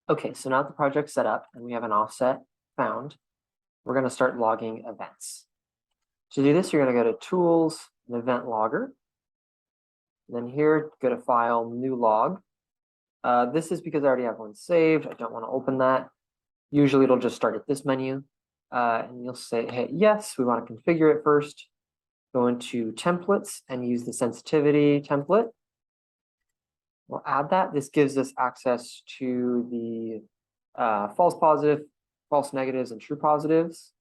Okay, so now that the project's set up and we have an offset found, we're going to start logging events. To do this, you're going to go to Tools and Event Logger. And then here, go to File, New Log. This is because I already have one saved. I don't want to open that. Usually it'll just start at this menu. And you'll say, hey, yes, we want to configure it first. Go into Templates and use the sensitivity template. We'll add that. This gives us access to the false positive, false negatives, and true positives.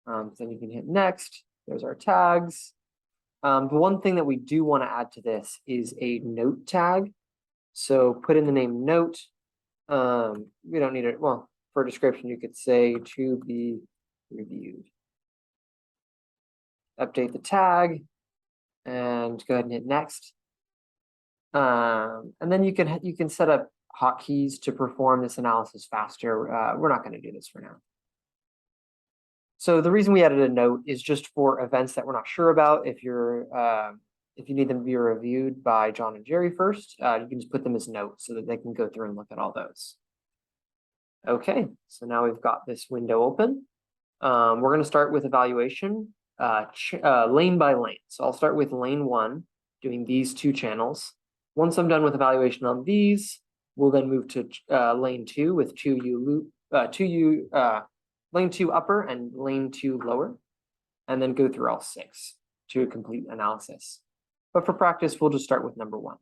Then you can hit next. There's our tags. The one thing that we do want to add to this is a note tag. So put in the name note. We don't need it. Well, for a description, you could say to be reviewed. Update the tag and go ahead and hit next. And then you can set up hotkeys to perform this analysis faster. We're not going to do this for now. So the reason we added a note is just for events that we're not sure about. If you need them to be reviewed by John and Jerry first, you can just put them as notes so that they can go through and look at all those. Okay, so now we've got this window open. We're going to start with evaluation lane by lane. So I'll start with lane 1, doing these 2 channels. Once I'm done with evaluation on these, we'll then move to lane 2 with lane 2 upper and lane 2 lower, and then go through all 6 to a complete analysis. But for practice, we'll just start with number 1.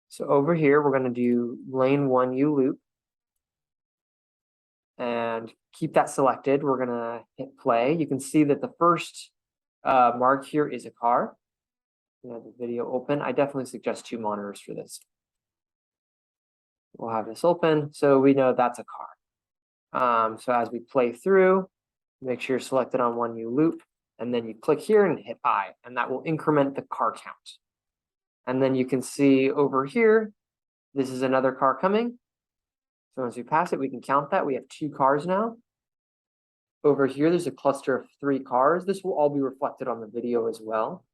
So over here, we're going to do lane 1 U loop and keep that selected. We're going to hit play. You can see that the first mark here is a car. We have the video open. I definitely suggest 2 monitors for this. We'll have this open so we know that's a car. So as we play through, make sure you're selected on 1 U loop, and then you click here and hit I, and that will increment the car count. And then you can see over here, this is another car coming. So once we pass it, we can count that. We have 2 cars now. Over here, there's a cluster of 3 cars. This will all be reflected on the video as well.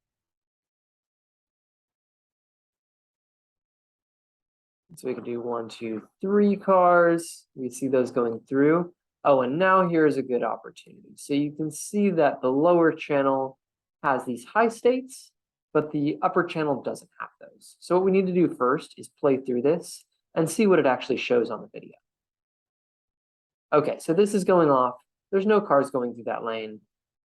So we can do 1, 2, 3 cars. We see those going through. Oh, and now here's a good opportunity. So you can see that the lower channel has these high states, but the upper channel doesn't have those. So what we need to do first is play through this and see what it actually shows on the video. Okay, so this is going off. There's no cars going through that lane.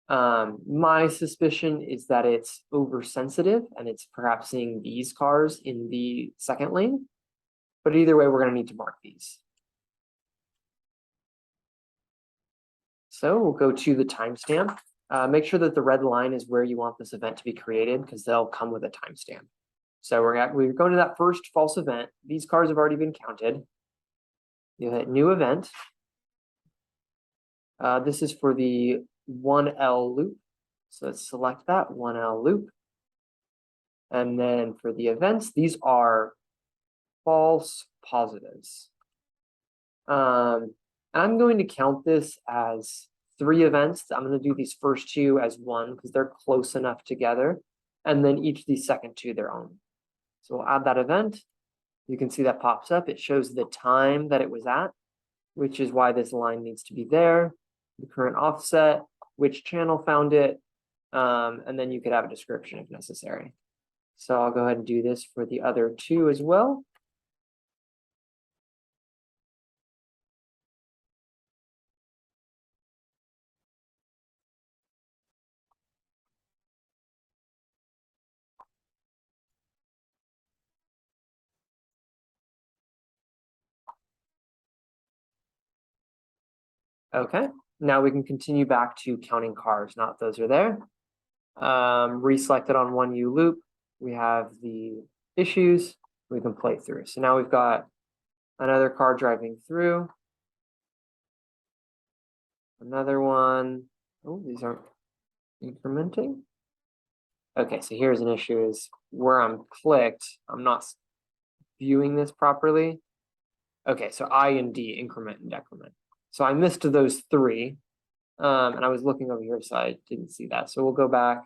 My suspicion is that it's oversensitive and it's perhaps seeing these cars in the second lane. But either way, we're going to need to mark these. So we'll go to the timestamp. Make sure that the red line is where you want this event to be created because they'll come with a timestamp. So we're going to that first false event. These cars have already been counted. You hit new event. This is for the 1L loop. So let's select that 1L loop. And then for the events, these are false positives. I'm going to count this as 3 events. I'm going to do these first 2 as 1 because they're close enough together. And then each of these second 2 their own. So we'll add that event. You can see that pops up. It shows the time that it was at, which is why this line needs to be there. The current offset, which channel found it, and then you could have a description if necessary. So I'll go ahead and do this for the other 2 as well. Okay, now we can continue back to counting cars. Not those are there. Reselected on 1 U loop. We have the issues. We can play through. So now we've got another car driving through. Another one. Oh, these aren't incrementing. Okay, so here's an issue is where I'm clicked, I'm not viewing this properly. Okay, so I and D, increment and decrement. So I missed those 3, and I was looking over here, so I didn't see that. So we'll go back.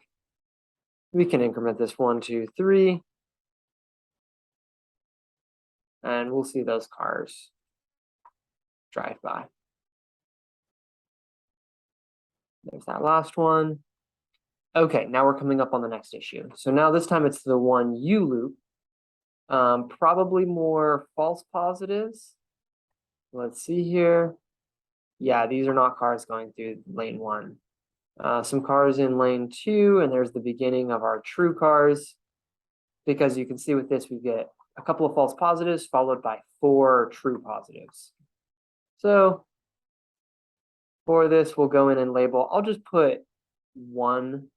We can increment this 1, 2, 3. And we'll see those cars. drive by. There's that last one. Okay, now we're coming up on the next issue. So now this time it's the one U loop. Probably more false positives. Let's see here. Yeah, these are not cars going through lane 1. Some cars in lane 2, and there's the beginning of our true cars. Because you can see with this, we get a couple of false positives followed by 4 true positives. So for this, we'll go in and label. I'll just put 1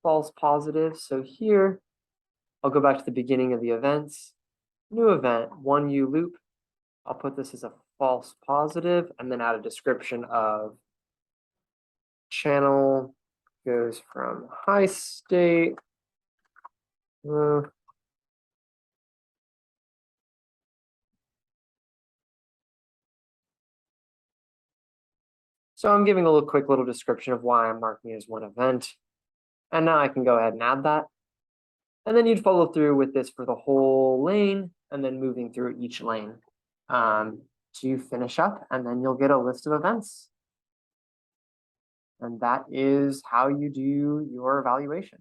false positive. So here, I'll go back to the beginning of the events. New event, 1U loop. I'll put this as a false positive and then add a description of channel goes from high state. So I'm giving a quick little description of why I'm marking it as one event. And now I can go ahead and add that. And then you'd follow through with this for the whole lane and then moving through each lane to finish up. And then you'll get a list of events. And that is how you do your evaluation.